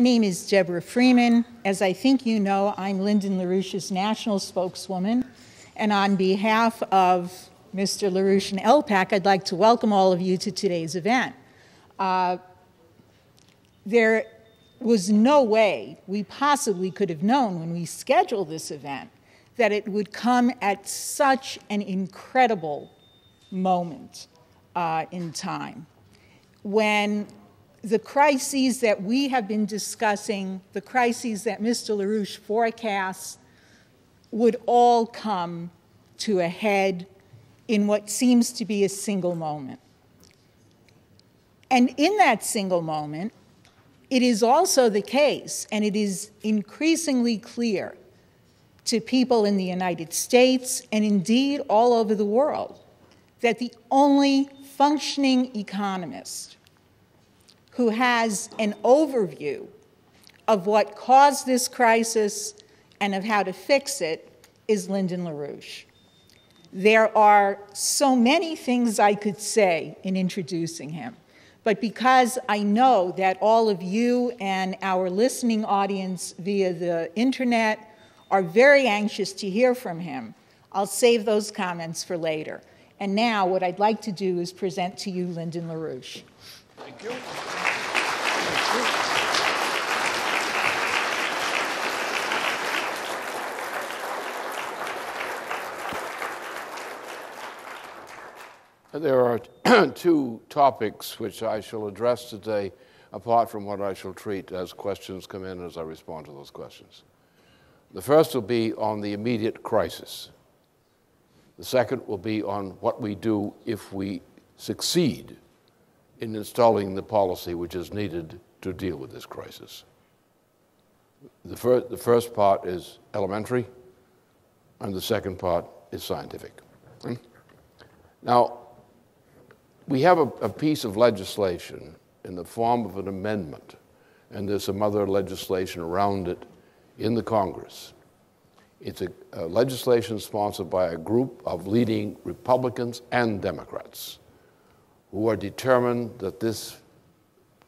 My name is Deborah Freeman. As I think you know, I'm Lyndon LaRouche's national spokeswoman. And on behalf of Mr. LaRouche and LPAC, I'd like to welcome all of you to today's event. There was no way we possibly could have known when we scheduled this event that it would come at such an incredible moment in time, when the crises that we have been discussing, the crises that Mr. LaRouche forecasts, would all come to a head in what seems to be a single moment. And in that single moment, it is also the case, and it is increasingly clear to people in the United States and indeed all over the world, that the only functioning economist who has an overview of what caused this crisis and of how to fix it is Lyndon LaRouche. There are so many things I could say in introducing him, but because I know that all of you and our listening audience via the internet are very anxious to hear from him, I'll save those comments for later. And now what I'd like to do is present to you Lyndon LaRouche. Thank you. There are two topics which I shall address today, apart from what I shall treat as questions come in as I respond to those questions. The first will be on the immediate crisis. The second will be on what we do if we succeed in installing the policy which is needed to deal with this crisis. The first part is elementary, and the second part is scientific. Now, we have a piece of legislation in the form of an amendment, and there's some other legislation around it in the Congress. It's a legislation sponsored by a group of leading Republicans and Democrats who are determined that this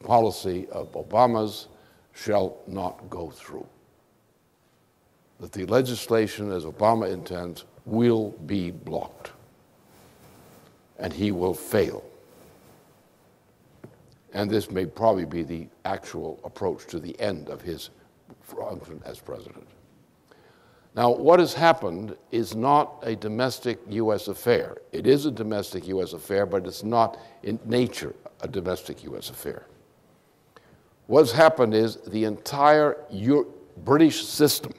policy of Obama's shall not go through. That the legislation, as Obama intends, will be blocked, and he will fail. And this may probably be the actual approach to the end of his function as president. Now, what has happened is not a domestic U.S. affair. It is a domestic U.S. affair, but it's not in nature a domestic U.S. affair. What's happened is the entire British system.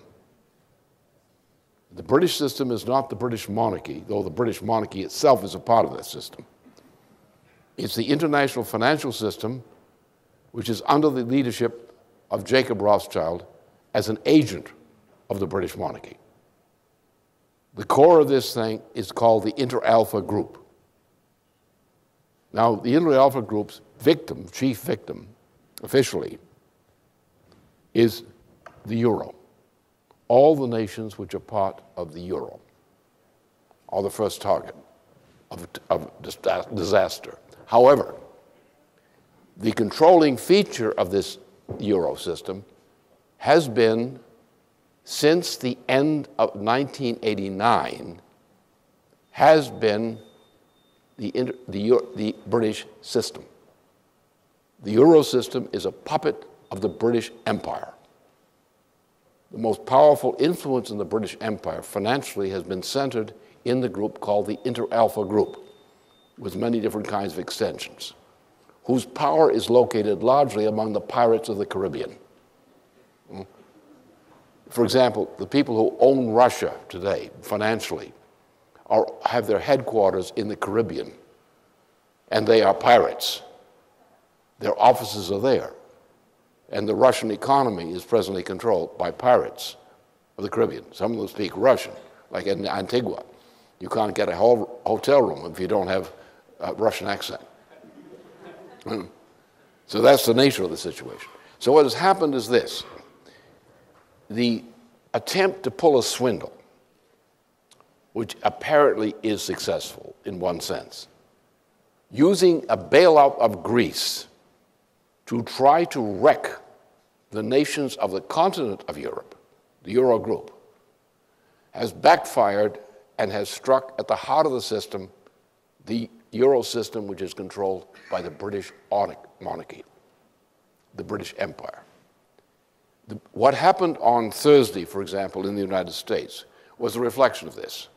The British system is not the British monarchy, though the British monarchy itself is a part of that system. It's the international financial system, which is under the leadership of Jacob Rothschild as an agent of the British monarchy. The core of this thing is called the Inter-Alpha Group. Now, the Inter-Alpha Group's chief victim, officially, is the euro. All the nations which are part of the euro are the first target of disaster. However, the controlling feature of this euro system has been, since the end of 1989, has been the British system. The euro system is a puppet of the British Empire. The most powerful influence in the British Empire financially has been centered in the group called the Inter-Alpha Group, with many different kinds of extensions, whose power is located largely among the pirates of the Caribbean. For example, the people who own Russia today, financially, have their headquarters in the Caribbean, and they are pirates. Their offices are there, and the Russian economy is presently controlled by pirates of the Caribbean. Some of them speak Russian, like in Antigua. You can't get a whole hotel room if you don't have a Russian accent. So that's the nature of the situation. So what has happened is this. The attempt to pull a swindle, which apparently is successful in one sense, using a bailout of Greece to try to wreck the nations of the continent of Europe, the Eurogroup, has backfired and has struck at the heart of the system, the Euro system, which is controlled by the British monarchy, the British Empire. What happened on Thursday, for example, in the United States, was a reflection of this.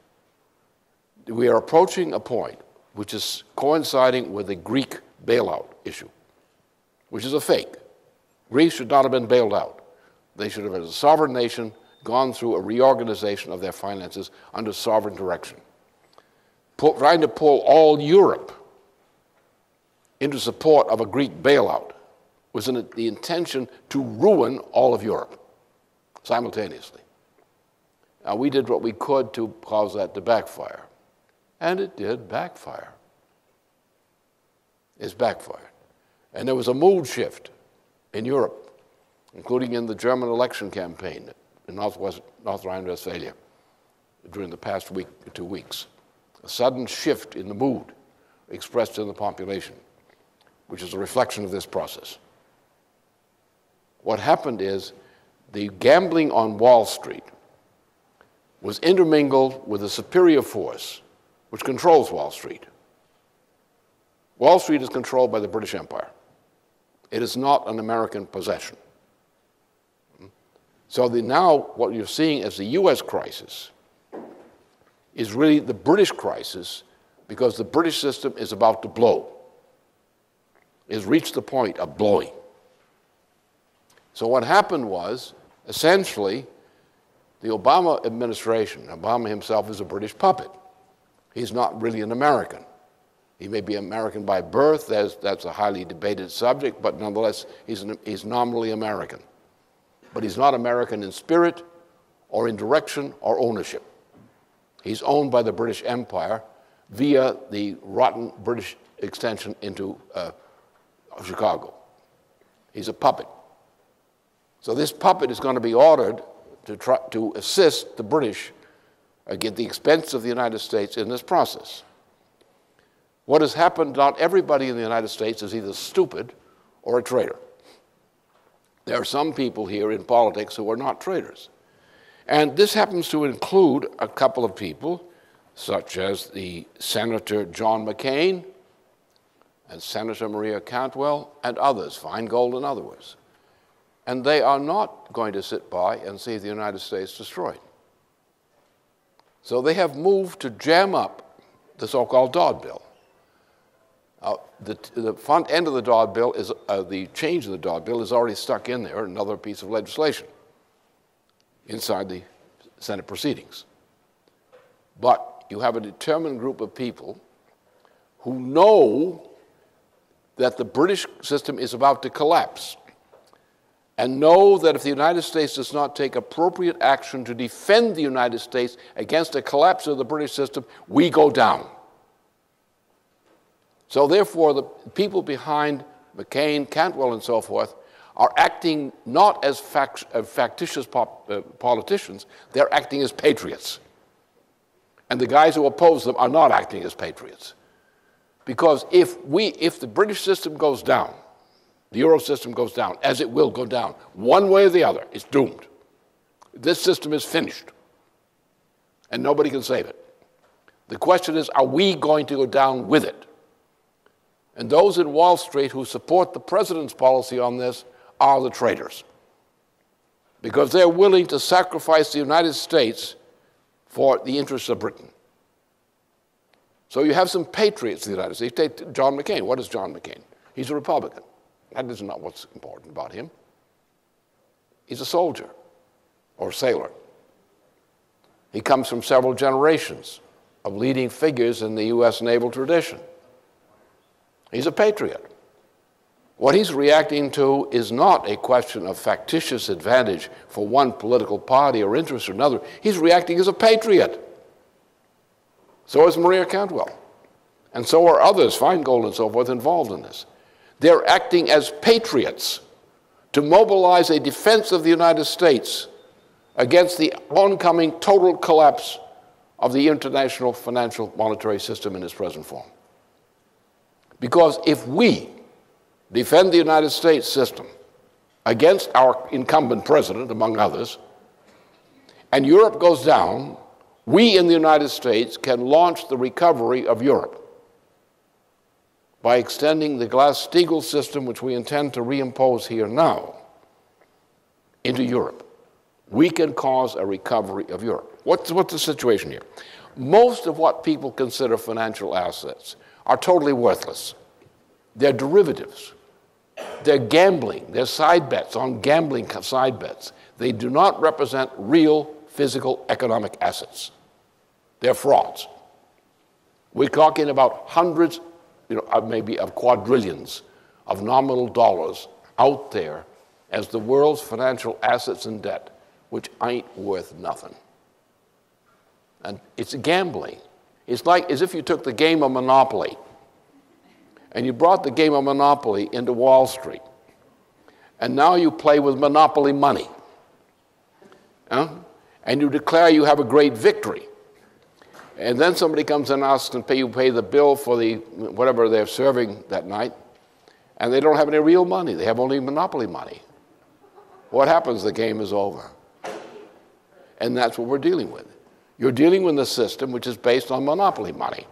We are approaching a point which is coinciding with the Greek bailout issue, which is a fake. Greece should not have been bailed out. They should have, as a sovereign nation, gone through a reorganization of their finances under sovereign direction. Trying to pull all Europe into support of a Greek bailout was in the intention to ruin all of Europe simultaneously. Now, we did what we could to cause that to backfire, and it did backfire. It's backfired. And there was a mood shift in Europe, including in the German election campaign in North Rhine-Westphalia during the past week or 2 weeks. A sudden shift in the mood expressed in the population, which is a reflection of this process. What happened is the gambling on Wall Street was intermingled with a superior force which controls Wall Street. Wall Street is controlled by the British Empire. It is not an American possession. So now what you're seeing as the US crisis is really the British crisis, because the British system is about to blow. It has reached the point of blowing. So what happened was, essentially, the Obama administration, Obama himself is a British puppet. He's not really an American. He may be American by birth, that's a highly debated subject, but nonetheless, he's nominally American. But he's not American in spirit, or in direction, or ownership. He's owned by the British Empire via the rotten British extension into Chicago. He's a puppet. So this puppet is going to be ordered to try to assist the British at the expense of the United States in this process. What has happened, not everybody in the United States is either stupid or a traitor. There are some people here in politics who are not traitors. And this happens to include a couple of people, such as the Senator John McCain and Senator Maria Cantwell and others, Feingold and others. And they are not going to sit by and see the United States destroyed. So they have moved to jam up the so-called Dodd Bill. The front end of the Dodd Bill is, the change in the Dodd Bill is already stuck in there, another piece of legislation inside the Senate proceedings. But you have a determined group of people who know that the British system is about to collapse, and know that if the United States does not take appropriate action to defend the United States against a collapse of the British system, we go down. So therefore, the people behind McCain, Cantwell, and so forth are acting not as factitious politicians, they're acting as patriots. And the guys who oppose them are not acting as patriots. Because if the British system goes down, the Euro system goes down, as it will go down, one way or the other, it's doomed. This system is finished, and nobody can save it. The question is, are we going to go down with it? And those in Wall Street who support the president's policy on this are the traitors, because they're willing to sacrifice the United States for the interests of Britain. So you have some patriots in the United States. Take John McCain. What is John McCain? He's a Republican. That is not what's important about him. He's a soldier or sailor. He comes from several generations of leading figures in the U.S. naval tradition. He's a patriot. What he's reacting to is not a question of factitious advantage for one political party or interest or another. He's reacting as a patriot. So is Maria Cantwell. And so are others, Feingold and so forth, involved in this. They're acting as patriots to mobilize a defense of the United States against the oncoming total collapse of the international financial monetary system in its present form. Because if we defend the United States system against our incumbent president, among others, and Europe goes down, we in the United States can launch the recovery of Europe by extending the Glass-Steagall system, which we intend to reimpose here now, into Europe. We can cause a recovery of Europe. What's the situation here? Most of what people consider financial assets are totally worthless. They're derivatives. They're gambling. They're side bets on gambling side bets. They do not represent real physical economic assets. They're frauds. We're talking about hundreds, maybe of quadrillions of nominal dollars out there as the world's financial assets and debt, which ain't worth nothing. And it's gambling. It's like as if you took the game of Monopoly and you brought the game of Monopoly into Wall Street, and now you play with Monopoly money. And you declare you have a great victory. And then somebody comes and asks and pay the bill for the whatever they're serving that night, and they don't have any real money. They have only Monopoly money. What happens? The game is over. And that's what we're dealing with. You're dealing with a system which is based on monopoly money.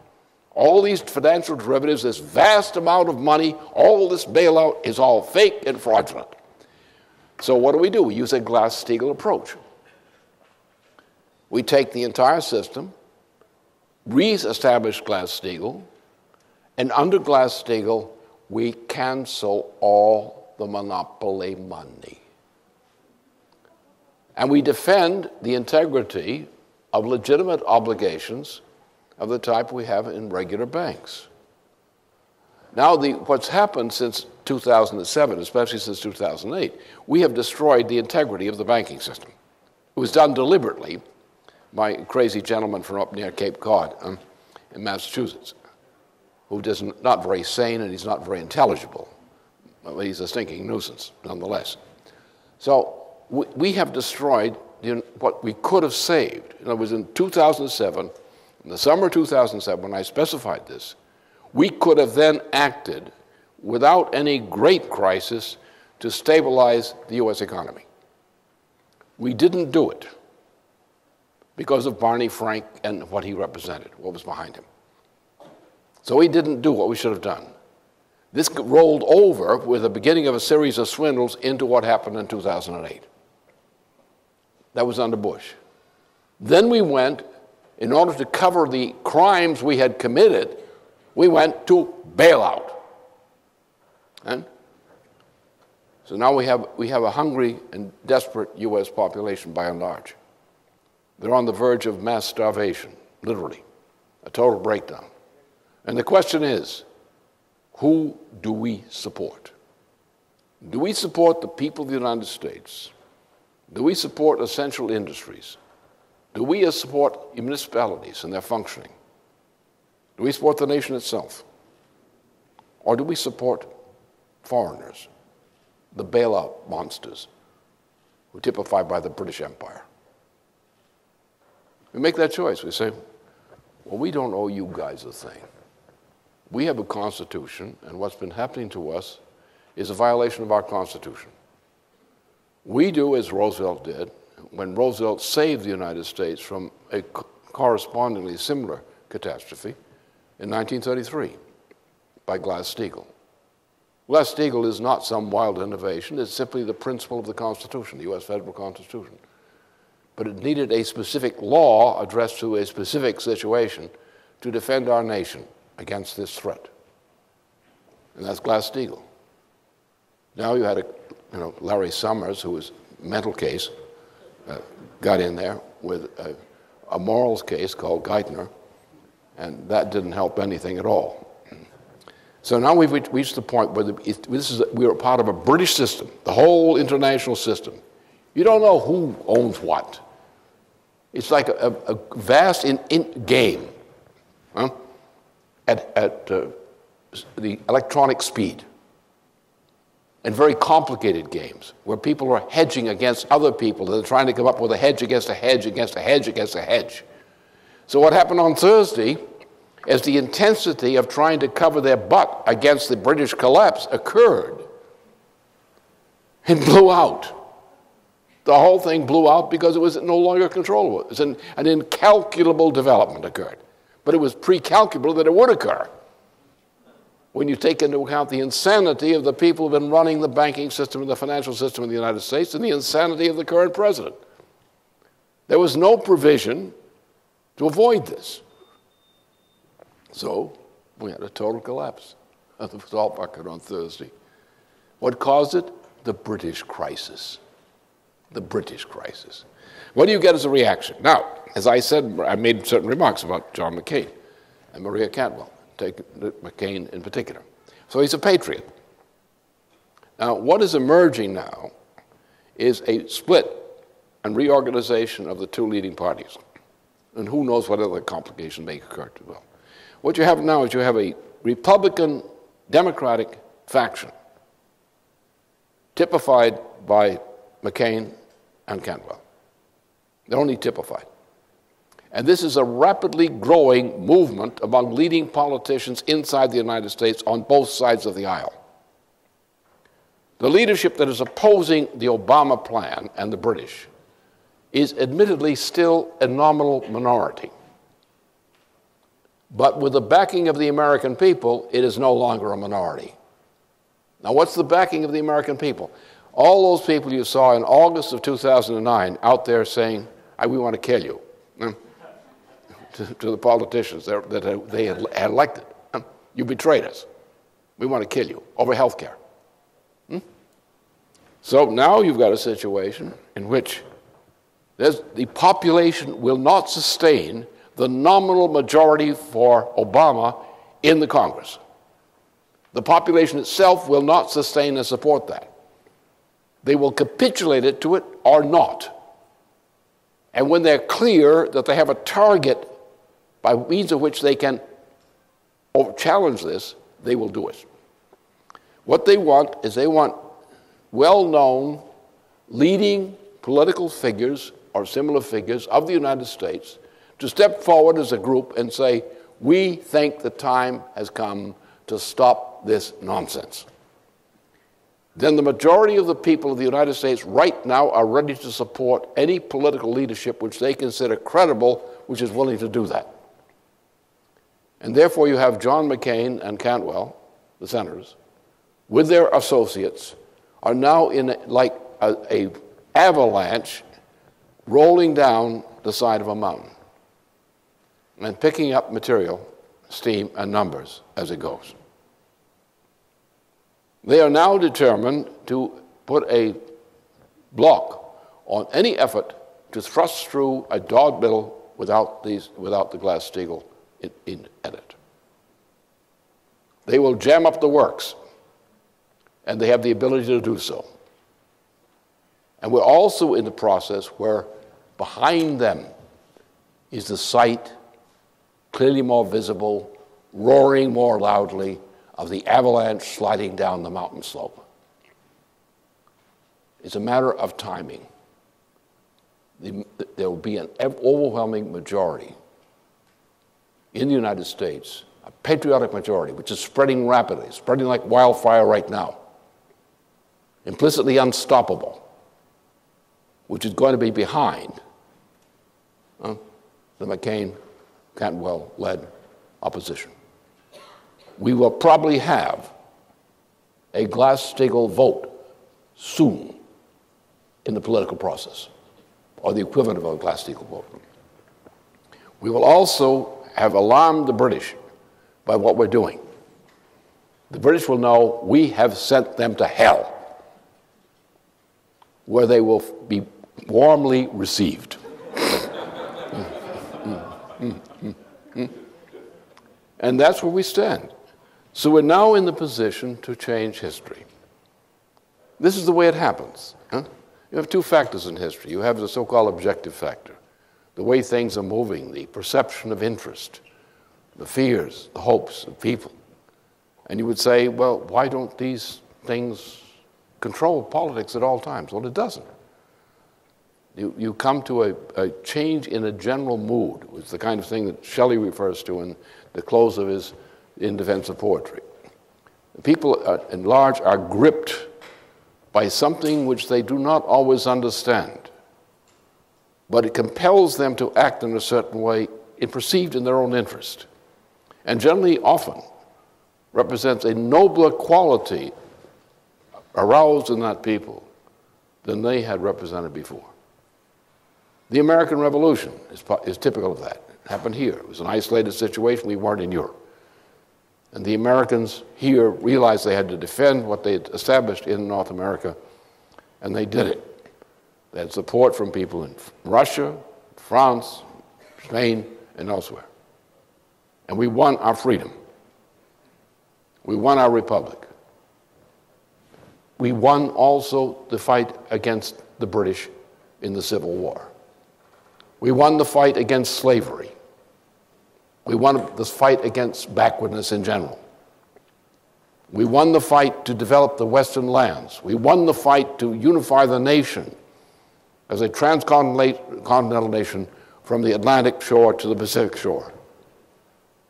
All these financial derivatives, this vast amount of money, all this bailout is all fake and fraudulent. So what do? We use a Glass-Steagall approach. We take the entire system, re-establish Glass-Steagall, and under Glass-Steagall, we cancel all the monopoly money. And we defend the integrity of legitimate obligations of the type we have in regular banks. Now, what's happened since 2007, especially since 2008, we have destroyed the integrity of the banking system. It was done deliberately by a crazy gentleman from up near Cape Cod in Massachusetts, who is not very sane and he's not very intelligible. Well, he's a stinking nuisance, nonetheless. So we have destroyed what we could have saved. In other words, in 2007, in the summer of 2007, when I specified this, we could have then acted without any great crisis to stabilize the U.S. economy. We didn't do it because of Barney Frank and what he represented, what was behind him. So we didn't do what we should have done. This rolled over with the beginning of a series of swindles into what happened in 2008. That was under Bush. Then we went, in order to cover the crimes we had committed, we went to bailout. And so now we have a hungry and desperate U.S. population by and large. They're on the verge of mass starvation, literally, a total breakdown. And the question is, who do we support? Do we support the people of the United States? Do we support essential industries? Do we support municipalities and their functioning? Do we support the nation itself? Or do we support foreigners, the bailout monsters, who typified by the British Empire? We make that choice. We say, well, we don't owe you guys a thing. We have a Constitution, and what's been happening to us is a violation of our Constitution. We do as Roosevelt did when Roosevelt saved the United States from a correspondingly similar catastrophe in 1933 by Glass-Steagall. Glass-Steagall is not some wild innovation. It's simply the principle of the Constitution, the U.S. federal Constitution. But it needed a specific law addressed to a specific situation to defend our nation against this threat. And that's Glass-Steagall. Now you had Larry Summers, who was a mental case, got in there with a morals case called Geithner, and that didn't help anything at all. So now we've reached the point where we are part of a British system, the whole international system. You don't know who owns what. It's like a vast game at the electronic speed, and very complicated games where people are hedging against other people. They're trying to come up with a hedge against a hedge against a hedge against a hedge. So what happened on Thursday, as the intensity of trying to cover their butt against the British collapse occurred, It blew out. The whole thing blew out because it was no longer controllable. It was an incalculable development occurred. But it was pre-calculable that it would occur when you take into account the insanity of the people who have been running the banking system and the financial system in the United States and the insanity of the current president. There was no provision to avoid this. So we had a total collapse of the stock market on Thursday. What caused it? The British crisis. The British crisis. What do you get as a reaction? Now, as I said, I made certain remarks about John McCain and Maria Cantwell, take McCain in particular. So he's a patriot. Now, what is emerging now is a split and reorganization of the two leading parties. And who knows what other complications may occur as well. What you have now is you have a Republican Democratic faction typified by McCain and Cantwell. They're only typified. And this is a rapidly growing movement among leading politicians inside the United States on both sides of the aisle. The leadership that is opposing the Obama plan and the British is admittedly still a nominal minority. But with the backing of the American people, it is no longer a minority. Now, what's the backing of the American people? All those people you saw in August of 2009 out there saying, we want to kill you, to the politicians that they had elected. You betrayed us. We want to kill you over health care. So now you've got a situation in which the population will not sustain the nominal majority for Obama in the Congress. The population itself will not sustain and support that. They will capitulate it to it or not. And when they're clear that they have a target by means of which they can challenge this, they will do it. What they want is they want well-known leading political figures or similar figures of the United States to step forward as a group and say, we think the time has come to stop this nonsense. Then the majority of the people of the United States right now are ready to support any political leadership which they consider credible, which is willing to do that. And therefore you have John McCain and Cantwell, the senators, with their associates, are now in like a avalanche rolling down the side of a mountain and picking up material, steam, and numbers as it goes. They are now determined to put a block on any effort to thrust through a dog bill without the Glass-Steagall in it. They will jam up the works, and they have the ability to do so. And we're also in the process where behind them is the sight, clearly more visible, roaring more loudly, of the avalanche sliding down the mountain slope. It's a matter of timing. There will be an overwhelming majority in the United States, a patriotic majority, which is spreading rapidly, spreading like wildfire right now, implicitly unstoppable, which is going to be behind the McCain-Cantwell-led opposition. We will probably have a Glass-Steagall vote soon in the political process, or the equivalent of a Glass-Steagall vote. We will also have alarmed the British by what we're doing. The British will know we have sent them to hell, where they will be warmly received. And that's where we stand. So we're now in the position to change history. This is the way it happens. You have two factors in history. You have the so-called objective factor, the way things are moving, the perception of interest, the fears, the hopes of people. And you would say, well, why don't these things control politics at all times? Well, it doesn't. You come to a change in a general mood. It's the kind of thing that Shelley refers to in the close of his In Defense of Poetry. People, in large, are gripped by something which they do not always understand, but it compels them to act in a certain way, perceived in their own interest, and generally often represents a nobler quality aroused in that people than they had represented before. The American Revolution is typical of that. It happened here. It was an isolated situation. We weren't in Europe. And the Americans here realized they had to defend what they had established in North America, and they did it. They had support from people in Russia, France, Spain, and elsewhere. And we won our freedom. We won our republic. We won also the fight against the British in the Civil War. We won the fight against slavery. We won the fight against backwardness in general. We won the fight to develop the Western lands. We won the fight to unify the nation as a transcontinental nation from the Atlantic shore to the Pacific shore.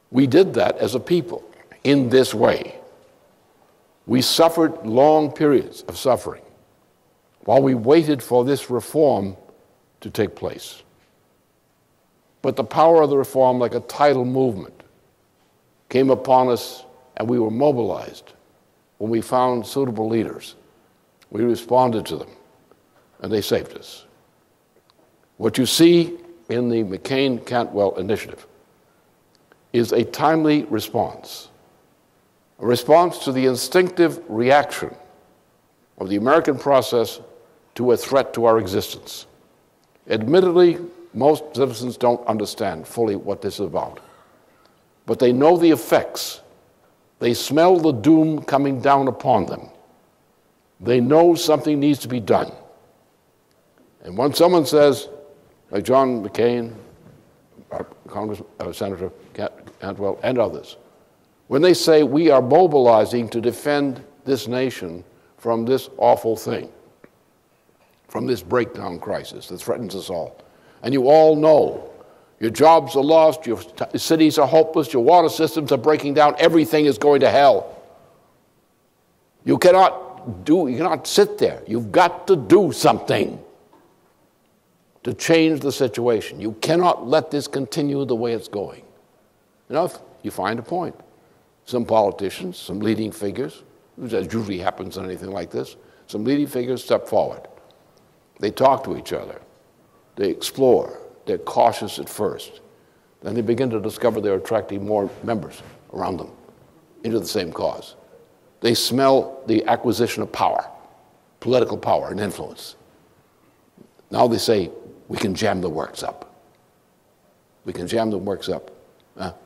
We did that as a people in this way. We suffered long periods of suffering while we waited for this reform to take place. But the power of the reform, like a tidal movement, came upon us, and we were mobilized. When we found suitable leaders, we responded to them, and they saved us. What you see in the McCain-Cantwell initiative is a timely response, a response to the instinctive reaction of the American process to a threat to our existence. Admittedly, most citizens don't understand fully what this is about, but they know the effects. They smell the doom coming down upon them. They know something needs to be done. And when someone says, like John McCain, Senator Cantwell, and others, when they say we are mobilizing to defend this nation from this awful thing, from this breakdown crisis that threatens us all, and you all know your jobs are lost, your cities are hopeless, your water systems are breaking down, everything is going to hell. You cannot sit there. You've got to do something to change the situation. You cannot let this continue the way it's going. You find a point. Some politicians, some leading figures, as usually happens in anything like this, some leading figures step forward. They talk to each other. They explore. They're cautious at first. Then they begin to discover they're attracting more members around them into the same cause. They smell the acquisition of power, political power and influence. Now they say, we can jam the works up. We can jam the works up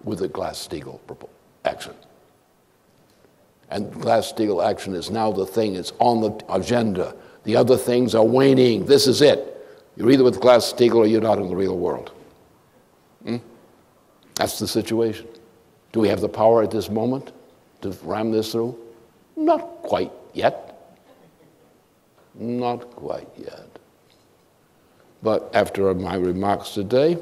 with the Glass-Steagall action. And Glass-Steagall action is now the thing. It's on the agenda. The other things are waning. This is it. You're either with Glass-Steagall or you're not in the real world. That's the situation. Do we have the power at this moment to ram this through? Not quite yet. Not quite yet. But after my remarks today,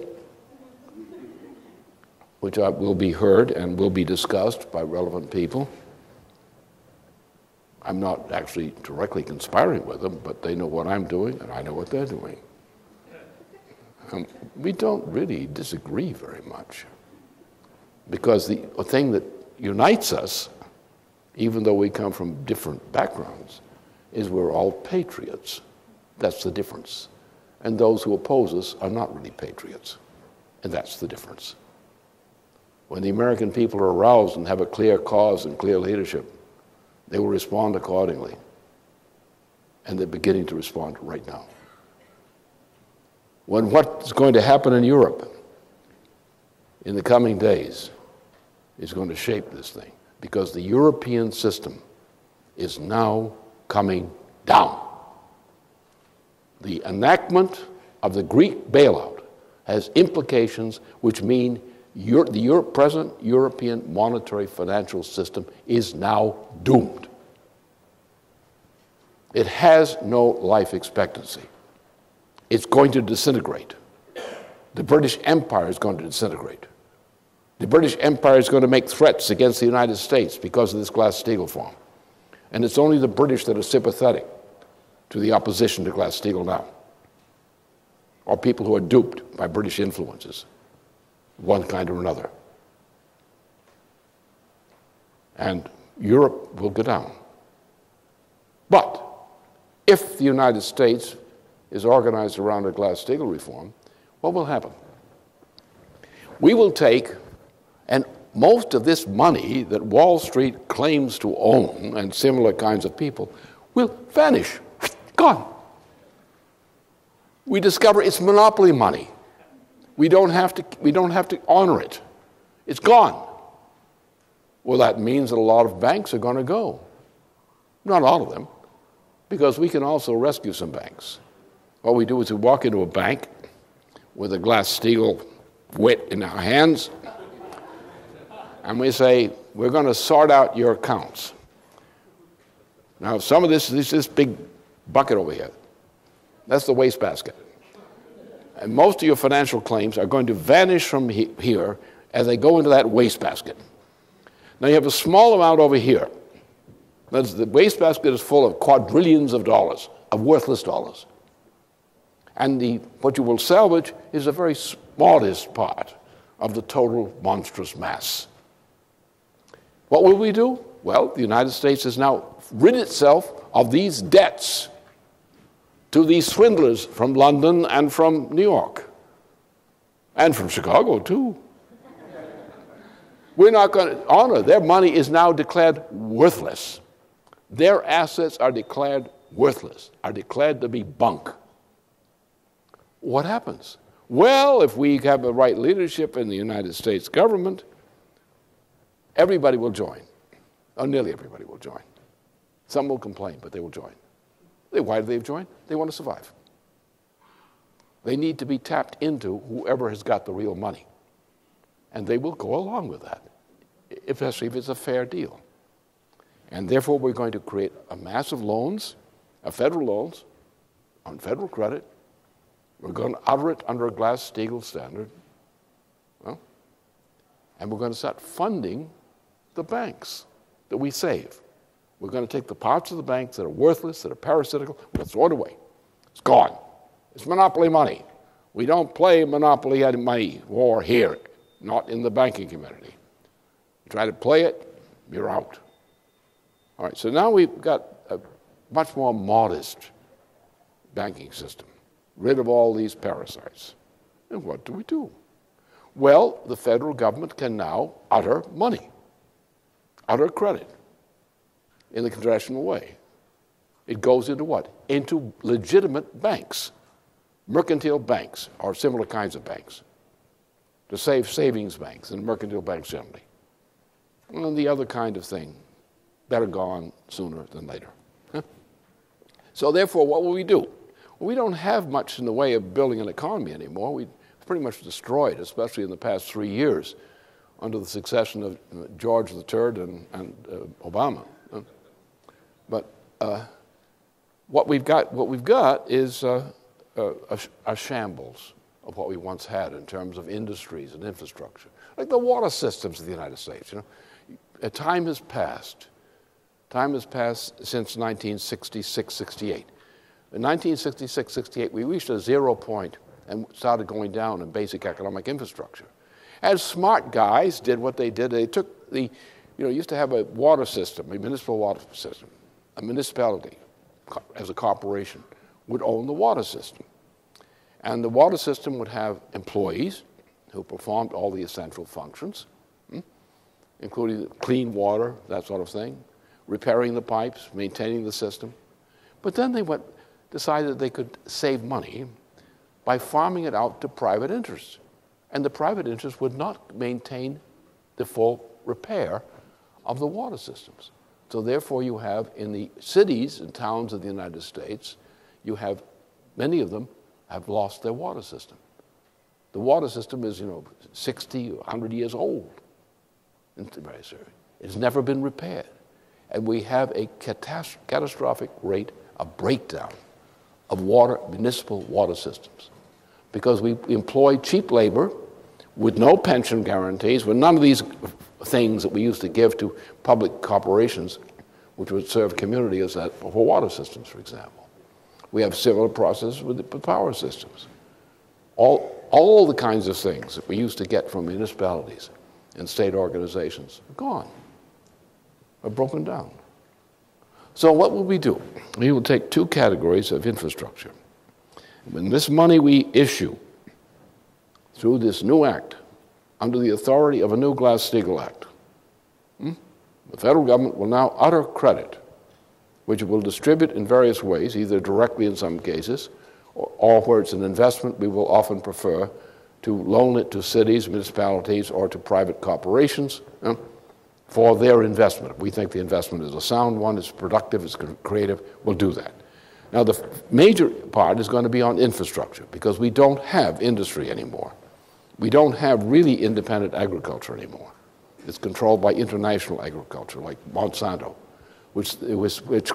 which will be heard and will be discussed by relevant people, I'm not actually directly conspiring with them, but they know what I'm doing and I know what they're doing. We don't really disagree very much, because the thing that unites us, even though we come from different backgrounds, is we're all patriots. That's the difference. And those who oppose us are not really patriots, and that's the difference. When the American people are aroused and have a clear cause and clear leadership, they will respond accordingly, and they're beginning to respond right now. When what's going to happen in Europe in the coming days is going to shape this thing, because the European system is now coming down. The enactment of the Greek bailout has implications which mean the present European monetary financial system is now doomed. It has no life expectancy. It's going to disintegrate. The British Empire is going to disintegrate. The British Empire is going to make threats against the United States because of this Glass-Steagall form. And it's only the British that are sympathetic to the opposition to Glass-Steagall now, or people who are duped by British influences, one kind or another. And Europe will go down. But if the United States is organized around a Glass-Steagall reform, what will happen? We will take, and most of this money that Wall Street claims to own and similar kinds of people will vanish, gone. We discover it's monopoly money. We don't have to honor it. It's gone. Well, that means that a lot of banks are going to go. Not all of them, because we can also rescue some banks. What we do is we walk into a bank with a Glass-Steagall wit in our hands, and we say, we're going to sort out your accounts. Now, some of this is this big bucket over here. That's the wastebasket. And most of your financial claims are going to vanish from here as they go into that wastebasket. Now, you have a small amount over here. The wastebasket is full of quadrillions of dollars, of worthless dollars. And what you will salvage is a very smallest part of the total monstrous mass. What will we do? Well, the United States has now rid itself of these debts to these swindlers from London and from New York, and from Chicago, too. We're not going to honor. Their money is now declared worthless. Their assets are declared worthless, are declared to be bunk. What happens? Well, if we have the right leadership in the United States government, everybody will join, or nearly everybody will join. Some will complain, but they will join. Why do they join? They want to survive. They need to be tapped into whoever has got the real money. And they will go along with that, especially if it's a fair deal. And therefore, we're going to create a mass of loans, federal loans, on federal credit. We're going to utter it under a Glass-Steagall standard. Well, and we're going to start funding the banks that we save. We're going to take the parts of the banks that are worthless, that are parasitical, we'll throw it away. It's gone. It's monopoly money. We don't play monopoly money war here, not in the banking community. You try to play it, you're out. All right, so now we've got a much more modest banking system, rid of all these parasites. And what do? Well, the federal government can now utter money, utter credit in the congressional way. It goes into what? Into legitimate banks, mercantile banks, or similar kinds of banks, to save savings banks and mercantile banks generally. And the other kind of thing, better gone sooner than later. So therefore, what will we do? Well, we don't have much in the way of building an economy anymore. We've pretty much destroyed, especially in the past 3 years, under the succession of George III and Obama. But what we've got is a shambles of what we once had in terms of industries and infrastructure, like the water systems of the United States. Time has passed. Time has passed since 1966, 68. In 1966, 68, we reached a 0 point and started going down in basic economic infrastructure. As smart guys did what they did, they took used to have a water system, a municipal water system. A municipality, as a corporation, would own the water system. And the water system would have employees who performed all the essential functions, including clean water, that sort of thing, repairing the pipes, maintaining the system. But then they decided they could save money by farming it out to private interests. And the private interests would not maintain the full repair of the water systems. So therefore, you have in the cities and towns of the United States, you have many of them have lost their water system. The water system is, 60, 100 years old. It's never been repaired. And we have a catastrophic rate of breakdown of municipal water systems because we employ cheap labor with no pension guarantees, with none of these things that we used to give to public corporations, which would serve communities for water systems, for example. We have similar processes with the power systems. All the kinds of things that we used to get from municipalities and state organizations are gone, are broken down. So what will we do? We will take two categories of infrastructure. When this money we issue through this new act, under the authority of a new Glass-Steagall Act, the federal government will now utter credit, which it will distribute in various ways, either directly in some cases, or where it's an investment, we will often prefer to loan it to cities, municipalities, or to private corporations for their investment. If we think the investment is a sound one, it's productive, it's creative, we'll do that. Now, the major part is going to be on infrastructure, because we don't have industry anymore. We don't have really independent agriculture anymore. It's controlled by international agriculture, like Monsanto, which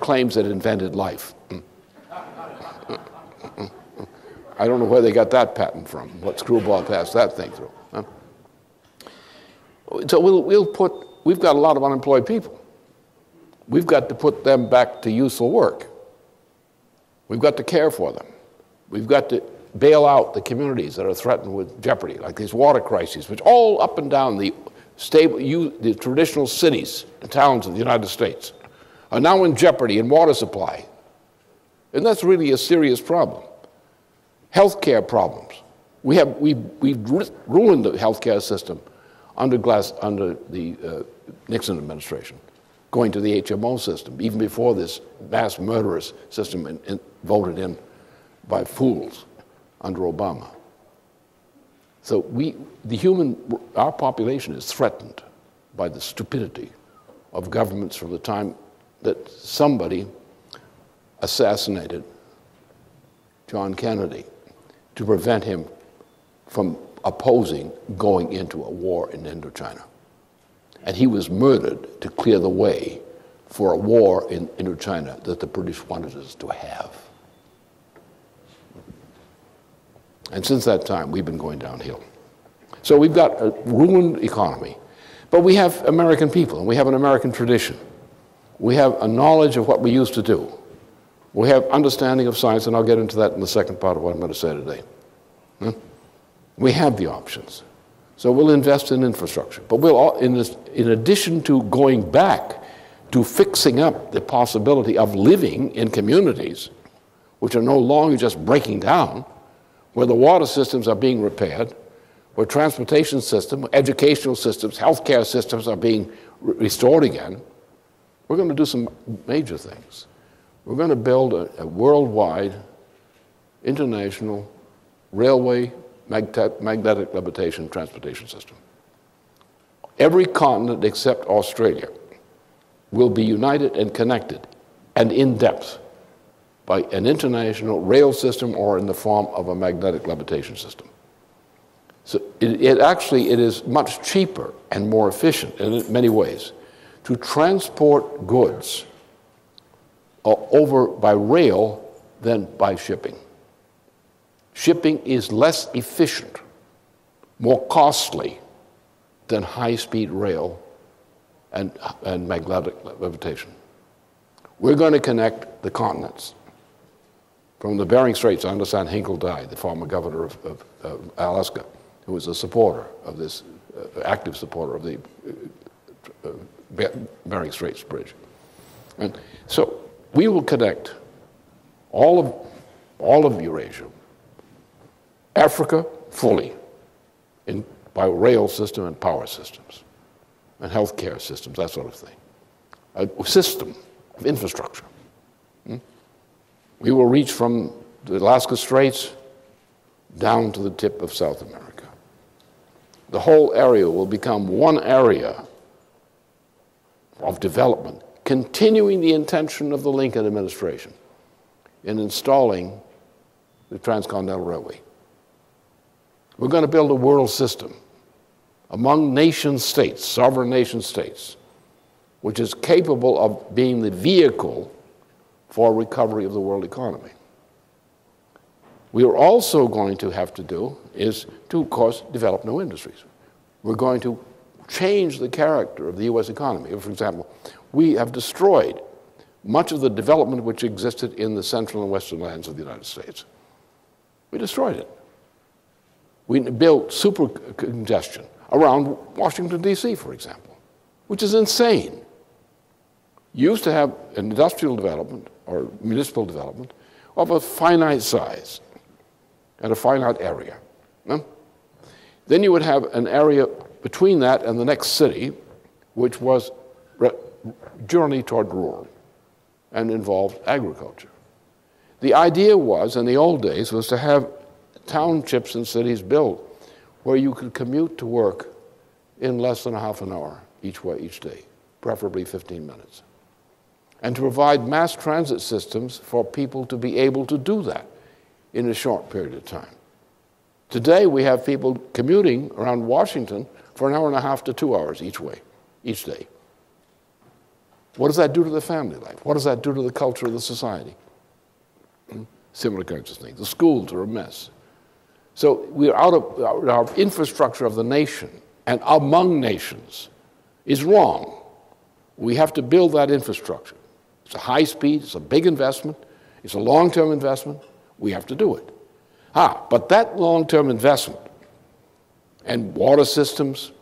claims it invented life. I don't know where they got that patent from, what screwball passed that thing through. So we've got a lot of unemployed people. We've got to put them back to useful work. We've got to care for them. We've got to bail out the communities that are threatened with jeopardy, like these water crises, which all up and down the traditional cities and towns of the United States are now in jeopardy in water supply. And that's really a serious problem. Healthcare problems. We've ruined the healthcare system under the Nixon administration, going to the HMO system, even before this mass murderous system voted in by fools under Obama. So our population is threatened by the stupidity of governments from the time that somebody assassinated John Kennedy to prevent him from opposing going into a war in Indochina. And he was murdered to clear the way for a war in Indochina that the British wanted us to have. And since that time, we've been going downhill. So we've got a ruined economy, but we have American people, and we have an American tradition. We have a knowledge of what we used to do. We have understanding of science, and I'll get into that in the second part of what I'm going to say today. We have the options. So we'll invest in infrastructure. But in addition to going back to fixing up the possibility of living in communities which are no longer just breaking down, where the water systems are being repaired, where transportation systems, educational systems, healthcare systems are being restored again, we're going to do some major things. We're going to build a worldwide, international railway magnetic levitation transportation system. Every continent except Australia will be united and connected and in depth by an international rail system or in the form of a magnetic levitation system. So it is much cheaper and more efficient in many ways to transport goods over by rail than by shipping. Shipping is less efficient, more costly than high-speed rail and magnetic levitation. We're going to connect the continents. From the Bering Straits, I understand Hinkle died, the former governor of Alaska, who was a supporter of this, active supporter of the Bering Straits Bridge. And so we will connect all of Eurasia, Africa fully, by rail system and power systems, and healthcare systems, that sort of thing. A system of infrastructure. We will reach from the Alaska Straits down to the tip of South America. The whole area will become one area of development, continuing the intention of the Lincoln administration in installing the Transcontinental Railway. We're going to build a world system among nation states, sovereign nation states, which is capable of being the vehicle for recovery of the world economy. We are also going to have to do is to, of course, develop new industries. We're going to change the character of the U.S. economy. For example, we have destroyed much of the development which existed in the central and western lands of the United States. We destroyed it. We built super congestion around Washington, D.C., for example, which is insane. You used to have an industrial development or municipal development of a finite size and a finite area. No? Then you would have an area between that and the next city, which was journey toward rural and involved agriculture. The idea was, in the old days, was to have townships and cities built where you could commute to work in less than a half an hour each way, each day, preferably 15 minutes. And to provide mass transit systems for people to be able to do that in a short period of time. Today, we have people commuting around Washington for an hour and a half to 2 hours each way, each day. What does that do to the family life? What does that do to the culture of the society? Similar kinds of things. The schools are a mess. So we're out of our infrastructure of the nation and among nations is wrong. We have to build that infrastructure. It's a high speed, it's a big investment, it's a long-term investment. We have to do it. But that long-term investment and water systems,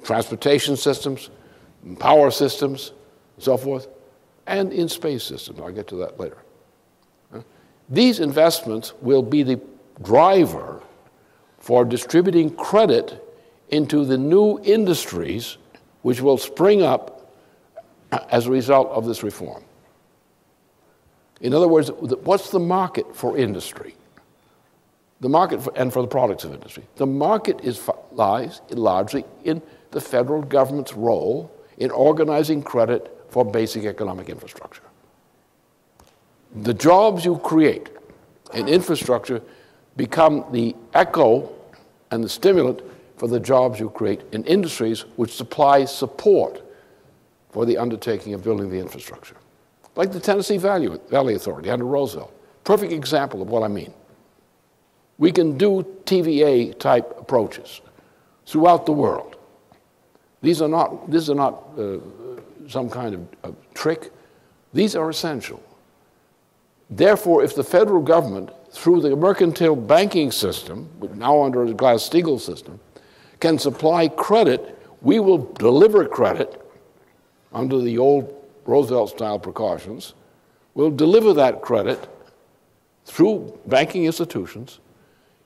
transportation systems, power systems, and so forth, and in space systems, I'll get to that later. These investments will be the driver for distributing credit into the new industries which will spring up as a result of this reform. In other words, what's the market for industry? The market and for the products of industry. The market lies largely in the federal government's role in organizing credit for basic economic infrastructure. The jobs you create in infrastructure become the echo and the stimulant for the jobs you create in industries which supply support for the undertaking of building the infrastructure. Like the Tennessee Valley Authority under Roosevelt. Perfect example of what I mean. We can do TVA-type approaches throughout the world. These are not some kind of trick. These are essential. Therefore, if the federal government, through the mercantile banking system, now under the Glass-Steagall system, can supply credit, we will deliver credit under the old Roosevelt-style precautions. We'll deliver that credit through banking institutions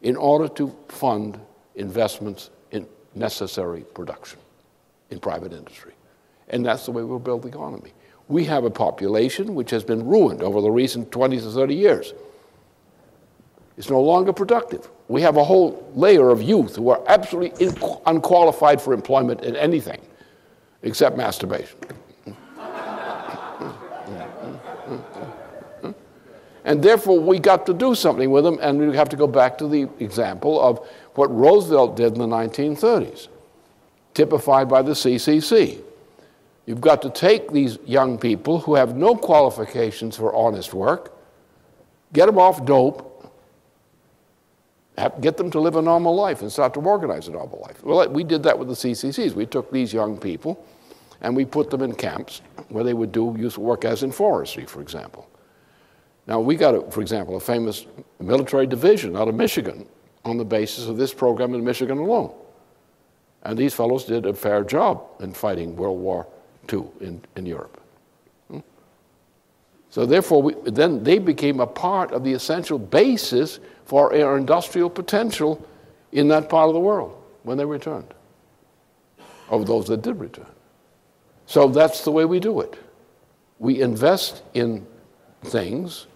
in order to fund investments in necessary production in private industry. And that's the way we'll build the economy. We have a population which has been ruined over the recent 20 to 30 years. It's no longer productive. We have a whole layer of youth who are absolutely unqualified for employment in anything except masturbation. And therefore, we got to do something with them, and we have to go back to the example of what Roosevelt did in the 1930s, typified by the CCC. You've got to take these young people who have no qualifications for honest work, get them off dope, get them to live a normal life and start to organize a normal life. Well, we did that with the CCCs. We took these young people and we put them in camps where they would do useful work, as in forestry, for example. Now, we got, for example, a famous military division out of Michigan on the basis of this program in Michigan alone. And these fellows did a fair job in fighting World War II in Europe. So therefore, then they became a part of the essential basis for our industrial potential in that part of the world when they returned, of those that did return. So that's the way we do it. We invest in things,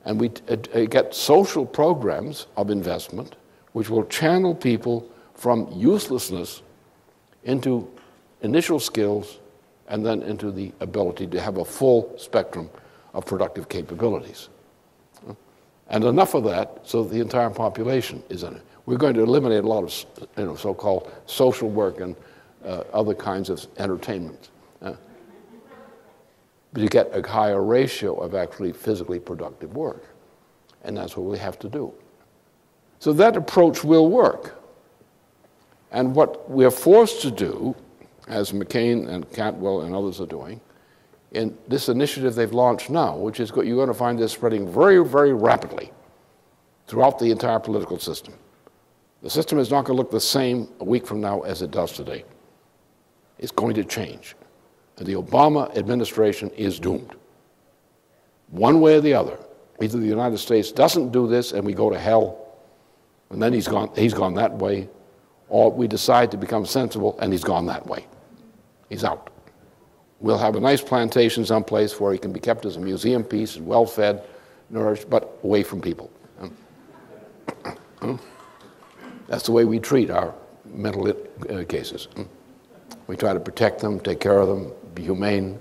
and we get social programs of investment which will channel people from uselessness into initial skills and then into the ability to have a full spectrum of productive capabilities. And enough of that so that the entire population is in it. We're going to eliminate a lot of so-called social work and other kinds of entertainment. But you get a higher ratio of actually physically productive work. And that's what we have to do. So that approach will work. And what we're forced to do, as McCain and Cantwell and others are doing, in this initiative they've launched now, which is you're going to find this spreading very, very rapidly throughout the entire political system. The system is not going to look the same a week from now as it does today. It's going to change. And the Obama administration is doomed. One way or the other. Either the United States doesn't do this and we go to hell, and then he's gone that way, or we decide to become sensible and he's gone that way. He's out. We'll have a nice plantation someplace where he can be kept as a museum piece and well-fed, nourished, but away from people. That's the way we treat our mental cases. We try to protect them, take care of them, be humane,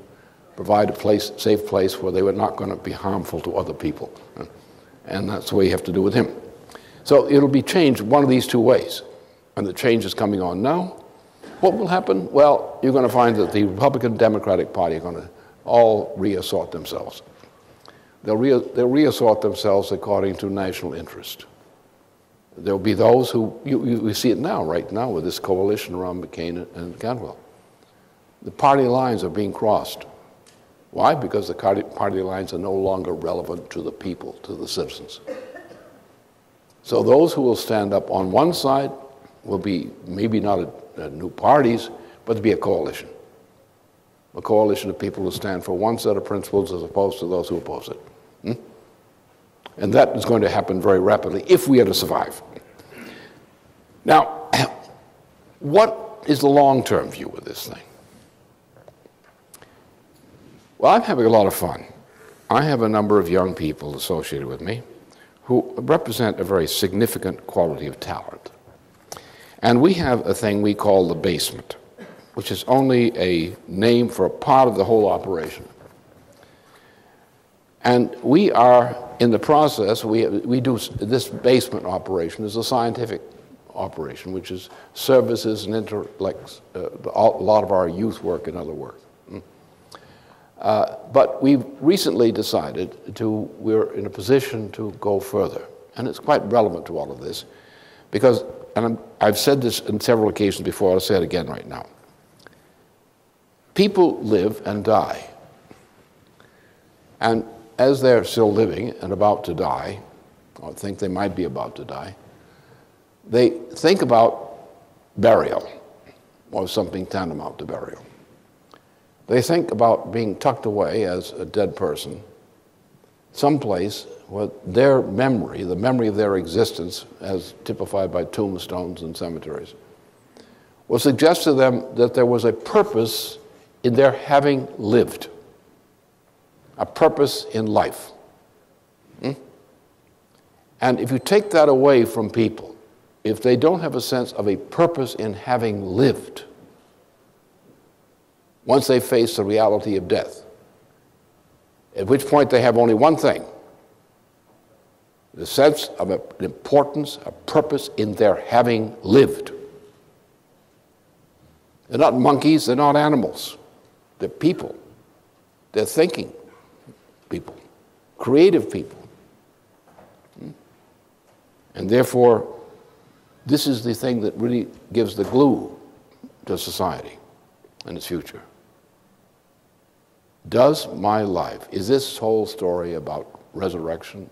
provide a safe place where they were not going to be harmful to other people. And that's the way you have to do with him. So it'll be changed one of these two ways. And the change is coming on now. What will happen? Well, you're going to find that the Republican Democratic Party are going to all reassort themselves. They'll reassort themselves according to national interest. There'll be those who, you see it now, right now, with this coalition around McCain and Cantwell. The party lines are being crossed. Why? Because the party lines are no longer relevant to the people, to the citizens. So those who will stand up on one side will be maybe not new parties, but to be a coalition of people who stand for one set of principles as opposed to those who oppose it. And that is going to happen very rapidly if we are to survive. Now, what is the long-term view of this thing? Well, I'm having a lot of fun. I have a number of young people associated with me who represent a very significant quality of talent. And we have a thing we call the basement, which is only a name for a part of the whole operation. And we are in the process, we do this basement operation is a scientific operation, which is services and intellects a lot of our youth work and other work. But we've recently decided we're in a position to go further. And it's quite relevant to all of this because, and I've said this on several occasions before, I'll say it again right now. People live and die. And as they're still living and about to die, or think they might be about to die, they think about burial or something tantamount to burial. They think about being tucked away as a dead person someplace where their memory, the memory of their existence as typified by tombstones and cemeteries, will suggest to them that there was a purpose in their having lived, a purpose in life. And if you take that away from people, if they don't have a sense of a purpose in having lived, once they face the reality of death, at which point they have only one thing, the sense of an importance, a purpose in their having lived. They're not monkeys, they're not animals. They're people. They're thinking people, creative people. And therefore, this is the thing that really gives the glue to society and its future. Does my life, is this whole story about resurrection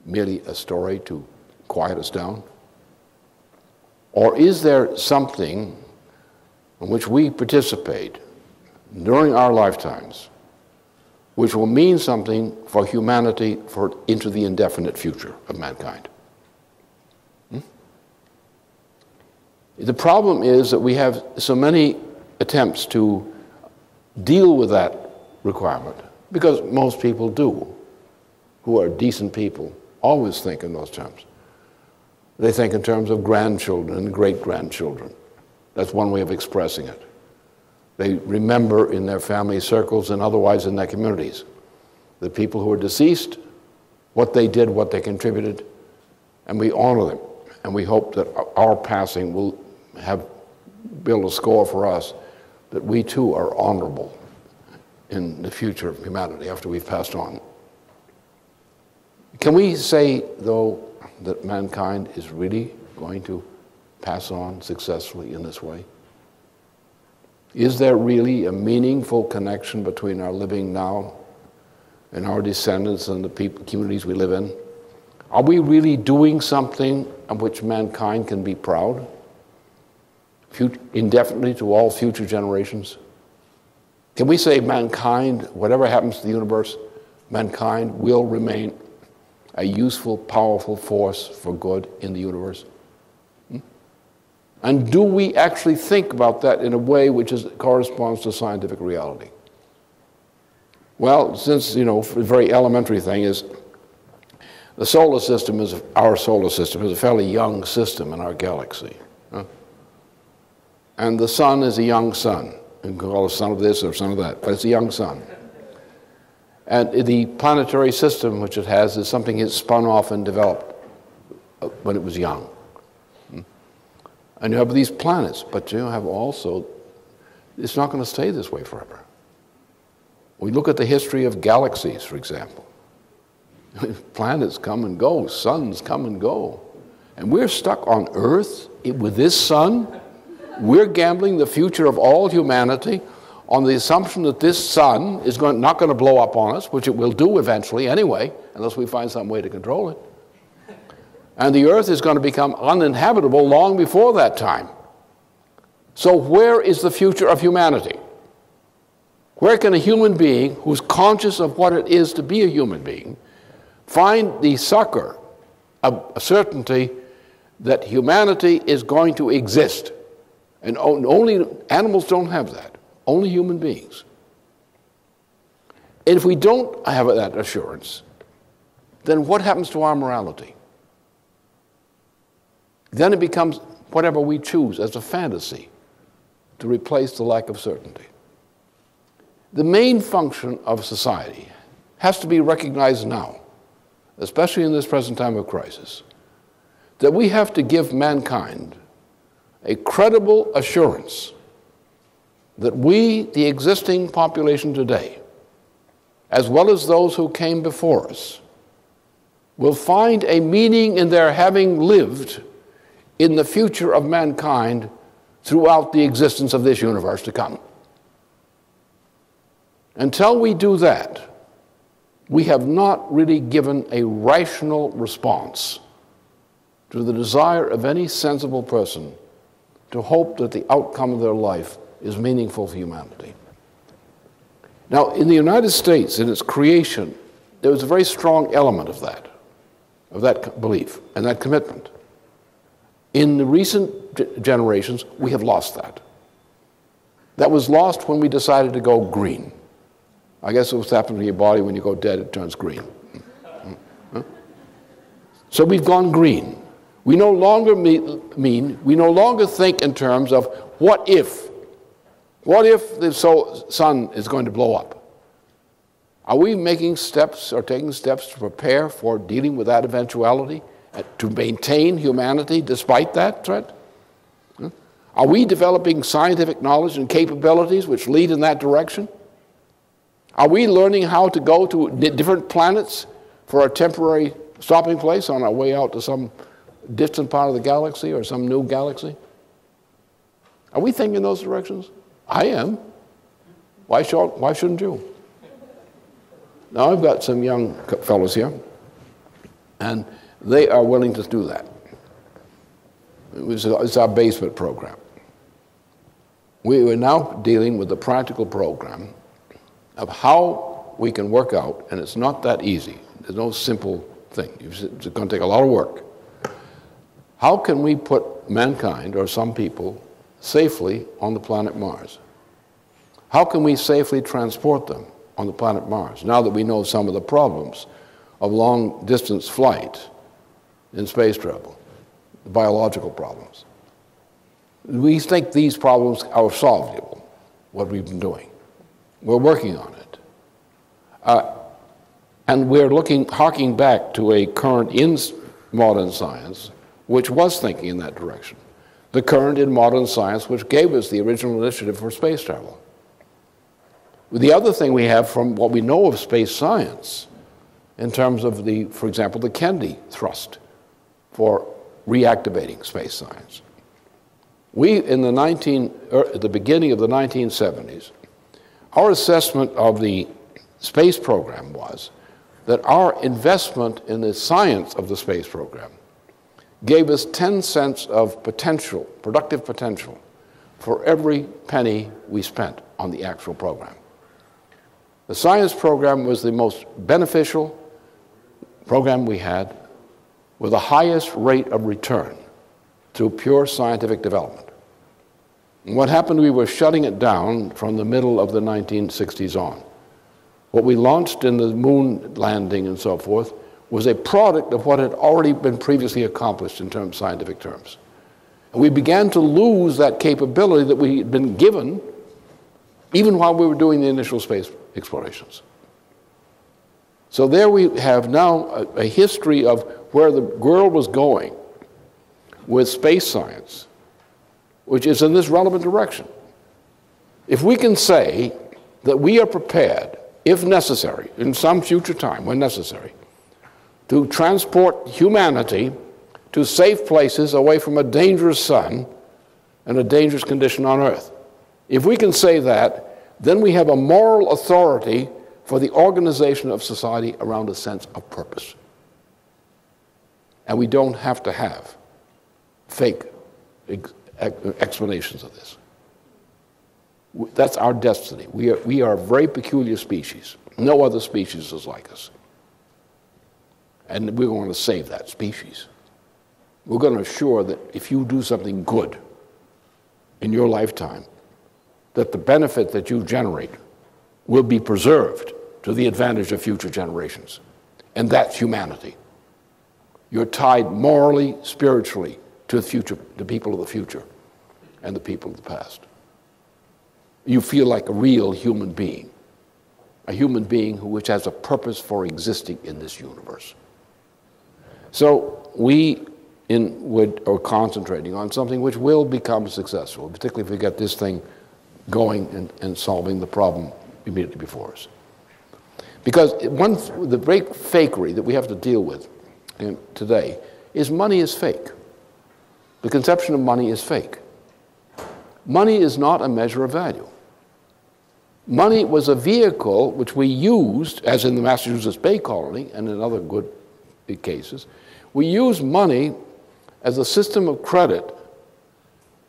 merely a story to quiet us down? Or is there something in which we participate during our lifetimes which will mean something for humanity into the indefinite future of mankind? The problem is that we have so many attempts to deal with that requirement, because most people do, who are decent people, always think in those terms. They think in terms of grandchildren and great-grandchildren. That's one way of expressing it. They remember in their family circles and otherwise in their communities the people who are deceased, what they did, what they contributed, and we honor them. And we hope that our passing will build a score for us that we too are honorable in the future of humanity after we've passed on. Can we say, though, that mankind is really going to pass on successfully in this way? Is there really a meaningful connection between our living now and our descendants and the communities we live in? Are we really doing something of which mankind can be proud? Indefinitely to all future generations? Can we say mankind, whatever happens to the universe, mankind will remain a useful, powerful force for good in the universe? And do we actually think about that in a way which corresponds to scientific reality? Well, since, a very elementary thing is our solar system is a fairly young system in our galaxy. And the sun is a young sun. You can call it son of this or son of that, but it's a young sun. And the planetary system which it has is something it spun off and developed when it was young. And you have these planets, but you have also, it's not going to stay this way forever. We look at the history of galaxies, for example. Planets come and go, suns come and go. And we're stuck on Earth with this sun. We're gambling the future of all humanity on the assumption that this sun is not going to blow up on us, which it will do eventually anyway, unless we find some way to control it. And the Earth is going to become uninhabitable long before that time. So where is the future of humanity? Where can a human being who's conscious of what it is to be a human being find the succor of a certainty that humanity is going to exist? And only animals don't have that, only human beings. And if we don't have that assurance, then what happens to our morality? Then it becomes whatever we choose as a fantasy to replace the lack of certainty. The main function of society has to be recognized now, especially in this present time of crisis, that we have to give mankind a credible assurance that we, the existing population today, as well as those who came before us, will find a meaning in their having lived in the future of mankind throughout the existence of this universe to come. Until we do that, we have not really given a rational response to the desire of any sensible person to hope that the outcome of their life is meaningful for humanity. Now, in the United States, in its creation, there was a very strong element of that belief and that commitment. In the recent generations, we have lost that. That was lost when we decided to go green. I guess what's happened to your body when you go dead, it turns green. So we've gone green. We no longer we no longer think in terms of what if the sun is going to blow up? Are we making steps or taking steps to prepare for dealing with that eventuality, to maintain humanity despite that threat? Are we developing scientific knowledge and capabilities which lead in that direction? Are we learning how to go to different planets for a temporary stopping place on our way out to some distant part of the galaxy or some new galaxy? Are we thinking in those directions? I am. Why shouldn't you? Now I've got some young fellows here, and they are willing to do that. It's our basement program. We are now dealing with the practical program of how we can work out, and it's not that easy. There's no simple thing. It's going to take a lot of work. How can we put mankind, or some people, safely on the planet Mars? How can we safely transport them on the planet Mars, now that we know some of the problems of long-distance flight in space travel, the biological problems? We think these problems are solvable, what we've been doing. We're working on it. And we're harking back to a current in modern science which was thinking in that direction. The current in modern science which gave us the original initiative for space travel. The other thing we have from what we know of space science in terms of for example, the Kennedy thrust for reactivating space science. We, at the beginning of the 1970s, our assessment of the space program was that our investment in the science of the space program gave us 10 cents of potential, productive potential, for every penny we spent on the actual program. The science program was the most beneficial program we had, with the highest rate of return through pure scientific development. And what happened, we were shutting it down from the middle of the 1960s on. What we launched in the moon landing and so forth was a product of what had already been previously accomplished in terms, scientific terms. And we began to lose that capability that we had been given even while we were doing the initial space explorations. So there we have now a history of where the world was going with space science, which is in this relevant direction. If we can say that we are prepared, if necessary, in some future time, when necessary, to transport humanity to safe places away from a dangerous sun and a dangerous condition on Earth. If we can say that, then we have a moral authority for the organization of society around a sense of purpose. And we don't have to have fake explanations of this. That's our destiny. We are a very peculiar species. No other species is like us. And we're going to save that species. We're going to assure that if you do something good in your lifetime, that the benefit that you generate will be preserved to the advantage of future generations. And that's humanity. You're tied morally, spiritually to the future, the people of the future and the people of the past. You feel like a real human being, a human being which has a purpose for existing in this universe. So we are concentrating on something which will become successful, particularly if we get this thing going and solving the problem immediately before us. Because the great fakery that we have to deal with today is money is fake. The conception of money is fake. Money is not a measure of value. Money was a vehicle which we used, as in the Massachusetts Bay Colony and in other good big cases, we used money as a system of credit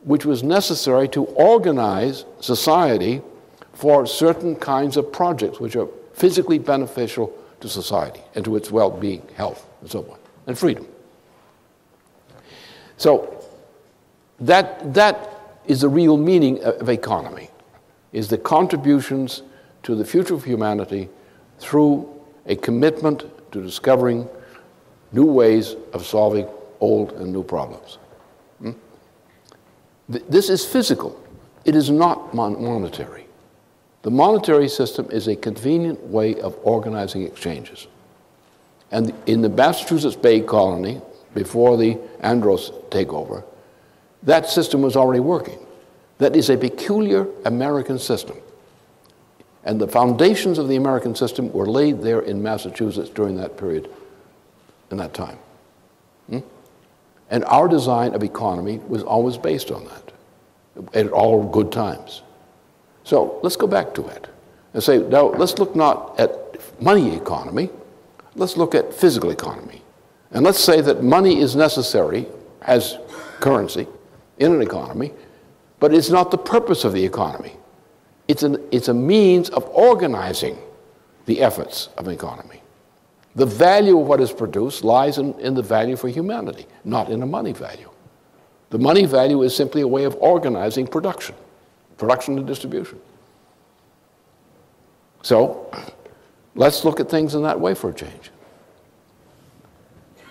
which was necessary to organize society for certain kinds of projects which are physically beneficial to society and to its well-being, health, and so on, and freedom. So that is the real meaning of economy, is the contributions to the future of humanity through a commitment to discovering new ways of solving old and new problems. This is physical. It is not monetary. The monetary system is a convenient way of organizing exchanges. And in the Massachusetts Bay Colony, before the Andros takeover, that system was already working. That is a peculiar American system. And the foundations of the American system were laid there in Massachusetts during that period, in that time. And our design of economy was always based on that, at all good times. So let's go back to it and say, now let's look not at money economy, let's look at physical economy. And let's say that money is necessary as currency in an economy, but it's not the purpose of the economy. It's a means of organizing the efforts of an economy. The value of what is produced lies in the value for humanity, not in a money value. The money value is simply a way of organizing production and distribution. So let's look at things in that way for a change.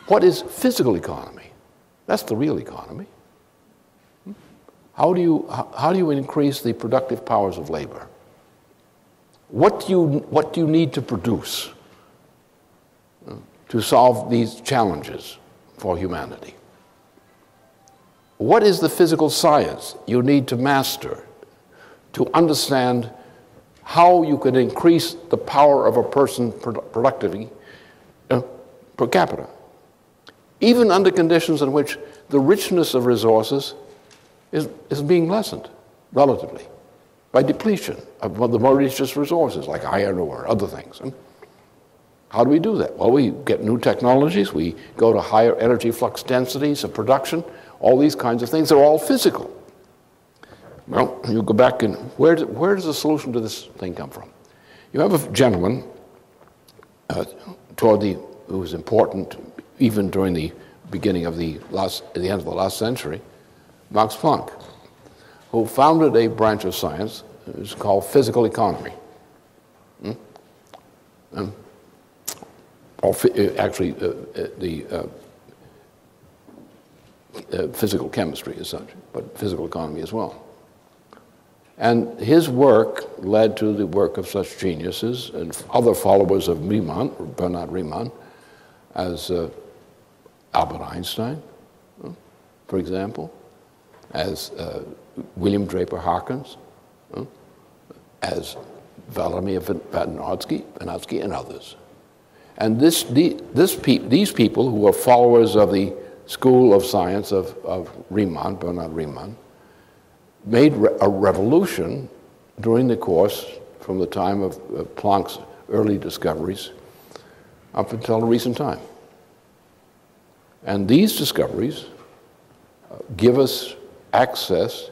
What is physical economy? That's the real economy. How do you increase the productive powers of labor? What do you need to produce to solve these challenges for humanity? What is the physical science you need to master to understand how you can increase the power of a person productively per capita, even under conditions in which the richness of resources is being lessened, relatively, by depletion of the more precious resources, like iron or other things. And how do we do that? Well, we get new technologies, we go to higher energy flux densities of production, all these kinds of things. They're all physical. Well, you go back and where does the solution to this thing come from? You have a gentleman who was important even during the beginning of the end of the last century, Max Planck, who founded a branch of science. It's called physical economy. Physical chemistry as such, but physical economy as well. And his work led to the work of such geniuses and other followers of Riemann, or Bernard Riemann, as Albert Einstein, for example, as William Draper Hawkins, as Vladimir Vernadsky, and others. And these people who were followers of the school of science of Riemann, Bernard Riemann, made a revolution during the course from the time of Planck's early discoveries up until a recent time. And these discoveries give us access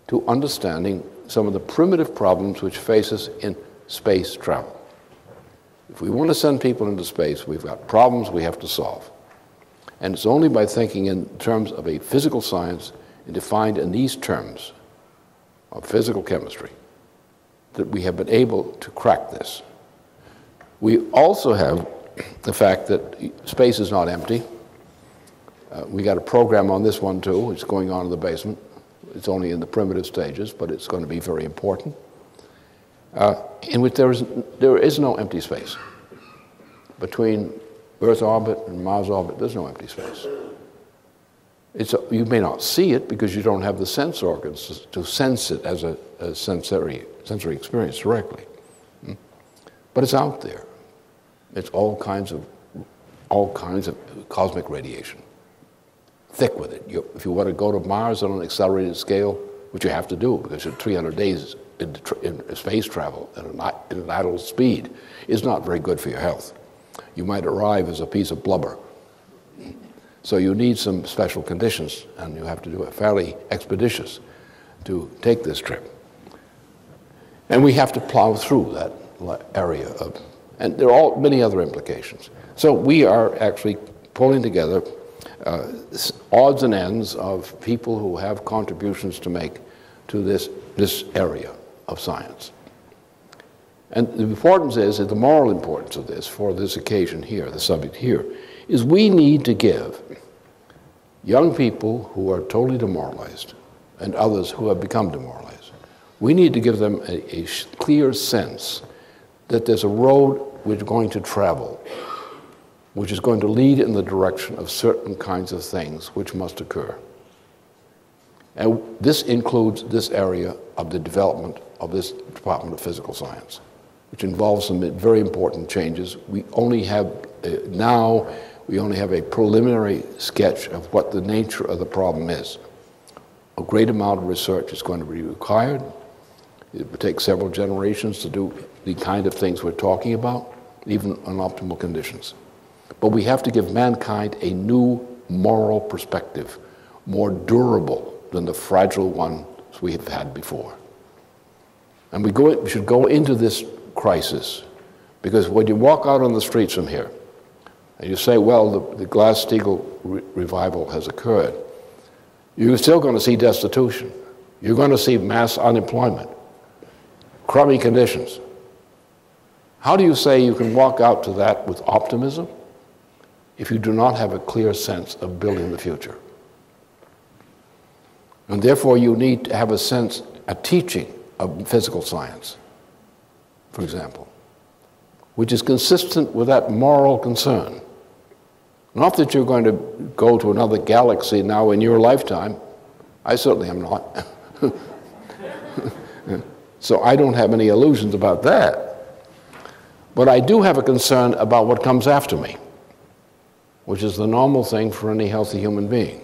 to understanding some of the primitive problems which face us in space travel. If we want to send people into space, we've got problems we have to solve. And it's only by thinking in terms of a physical science and defined in these terms of physical chemistry that we have been able to crack this. We also have the fact that space is not empty. We got a program on this one too. It's going on in the basement. It's only in the primitive stages, but it's going to be very important. In which there is no empty space. Between Earth orbit and Mars orbit, there's no empty space. You may not see it because you don't have the sense organs to sense it as a sensory experience directly. But it's out there. It's all kinds of cosmic radiation. Thick with it. If you want to go to Mars on an accelerated scale, which you have to do because you're 300 days in space travel at an idle speed, is not very good for your health. You might arrive as a piece of blubber. So you need some special conditions, and you have to do it fairly expeditious to take this trip. And we have to plow through that area and there are many other implications. So we are actually pulling together odds and ends of people who have contributions to make to this area of science. And the importance is the moral importance of this for this occasion here, the subject here, is we need to give young people who are totally demoralized and others who have become demoralized, we need to give them a clear sense that there's a road we're going to travel, which is going to lead in the direction of certain kinds of things which must occur. And this includes this area of the development of this Department of Physical Science, which involves some very important changes. We only have now a preliminary sketch of what the nature of the problem is. A great amount of research is going to be required. It will take several generations to do the kind of things we're talking about, even on optimal conditions. But we have to give mankind a new moral perspective, more durable than the fragile ones we have had before. And we should go into this crisis, because when you walk out on the streets from here, and you say, well, the Glass-Steagall revival has occurred, you're still going to see destitution. You're going to see mass unemployment, crummy conditions. How do you say you can walk out to that with optimism if you do not have a clear sense of building the future? And therefore you need to have a teaching of physical science, for example, which is consistent with that moral concern. Not that you're going to go to another galaxy now in your lifetime. I certainly am not. So I don't have any illusions about that. But I do have a concern about what comes after me, which is the normal thing for any healthy human being.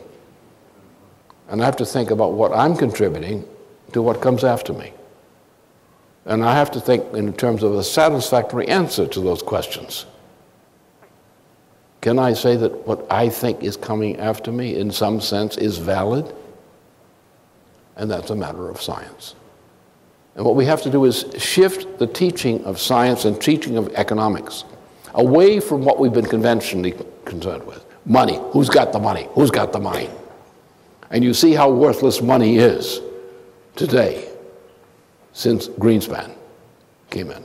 And I have to think about what I'm contributing to what comes after me. And I have to think in terms of a satisfactory answer to those questions. Can I say that what I think is coming after me, in some sense, is valid? And that's a matter of science. And what we have to do is shift the teaching of science and teaching of economics away from what we've been conventionally concerned with. Money. Who's got the money? Who's got the money? And you see how worthless money is today since Greenspan came in.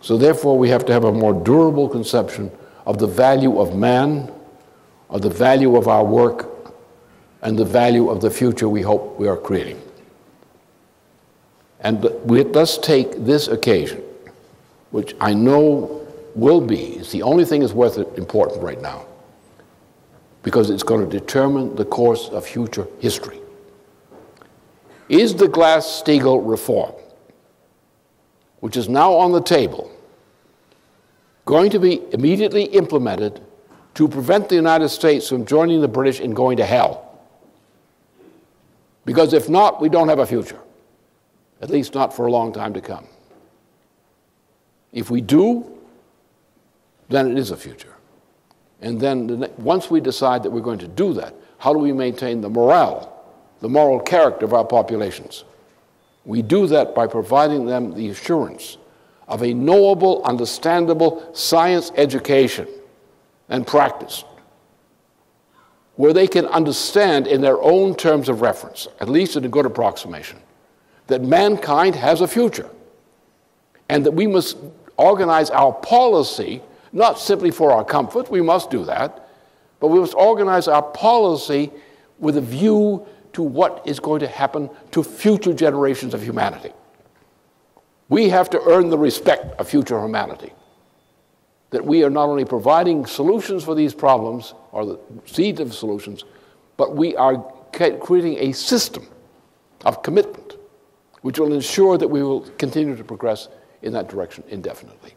So therefore, we have to have a more durable conception of the value of man, of the value of our work, and the value of the future we hope we are creating. And let's take this occasion, which I know will be, it's the only thing that's worth it important right now, because it's going to determine the course of future history. Is the Glass-Steagall reform, which is now on the table, going to be immediately implemented to prevent the United States from joining the British in going to hell? Because if not, we don't have a future, at least not for a long time to come. If we do, then it is a future. And then once we decide that we're going to do that, how do we maintain the morale, the moral character of our populations? We do that by providing them the assurance of a knowable, understandable science education and practice, where they can understand in their own terms of reference, at least in a good approximation, that mankind has a future, and that we must organize our policy not simply for our comfort, we must do that, but we must organize our policy with a view to what is going to happen to future generations of humanity. We have to earn the respect of future humanity, that we are not only providing solutions for these problems, or the seed of solutions, but we are creating a system of commitment which will ensure that we will continue to progress in that direction indefinitely,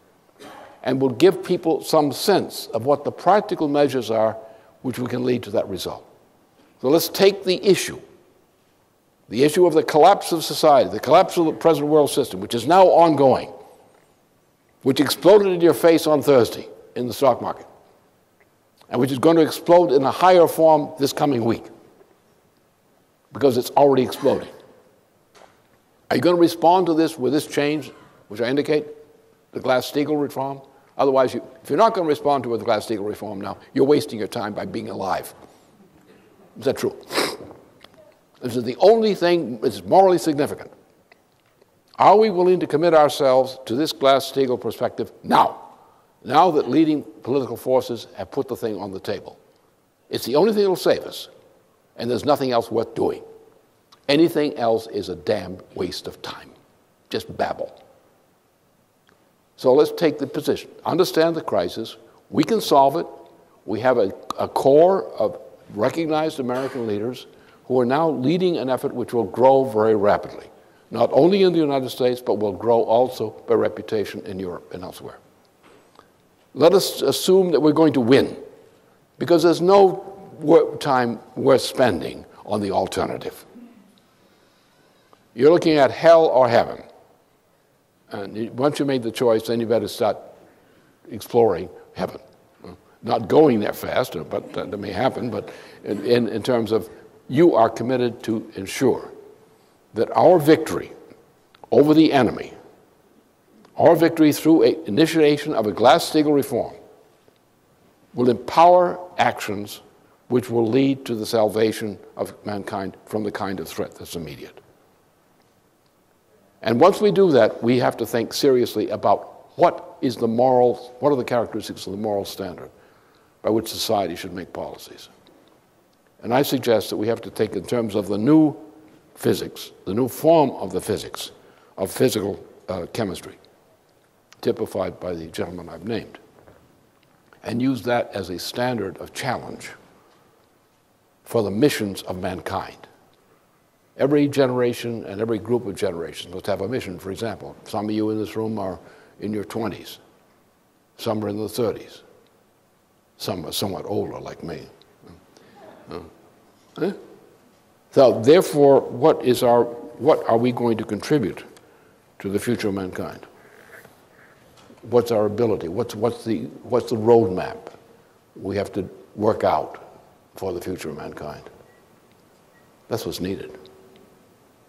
and will give people some sense of what the practical measures are which we can lead to that result. So let's take the issue of the collapse of society, the collapse of the present world system, which is now ongoing, which exploded in your face on Thursday in the stock market, and which is going to explode in a higher form this coming week, because it's already exploding. Are you going to respond to this with this change, which I indicate, the Glass-Steagall reform? Otherwise, if you're not going to respond to the Glass-Steagall reform now, you're wasting your time by being alive. Is that true? This is the only thing that's morally significant. Are we willing to commit ourselves to this Glass-Steagall perspective now that leading political forces have put the thing on the table? It's the only thing that will save us, and there's nothing else worth doing. Anything else is a damn waste of time. Just babble. So let's take the position. Understand the crisis. We can solve it. We have a core of recognized American leaders who are now leading an effort which will grow very rapidly, not only in the United States, but will grow also by reputation in Europe and elsewhere. Let us assume that we're going to win, because there's no time worth spending on the alternative. You're looking at hell or heaven. And once you made the choice, then you better start exploring heaven. Not going there fast, but that may happen, but in terms of you are committed to ensure that our victory over the enemy, our victory through initiation of a Glass-Steagall reform, will empower actions which will lead to the salvation of mankind from the kind of threat that's immediate. And once we do that, we have to think seriously about what are the characteristics of the moral standard by which society should make policies. And I suggest that we have to take in terms of the new physics, the new form of the physics, of physical chemistry, typified by the gentleman I've named, and use that as a standard of challenge for the missions of mankind. Every generation and every group of generations must have a mission. For example, some of you in this room are in your 20s. Some are in the 30s. Some are somewhat older, like me. So therefore, what are we going to contribute to the future of mankind? What's our ability? What's the roadmap we have to work out for the future of mankind? That's what's needed.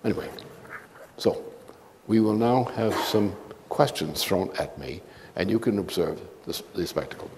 Anyway, so we will now have some questions thrown at me, and you can observe the spectacle.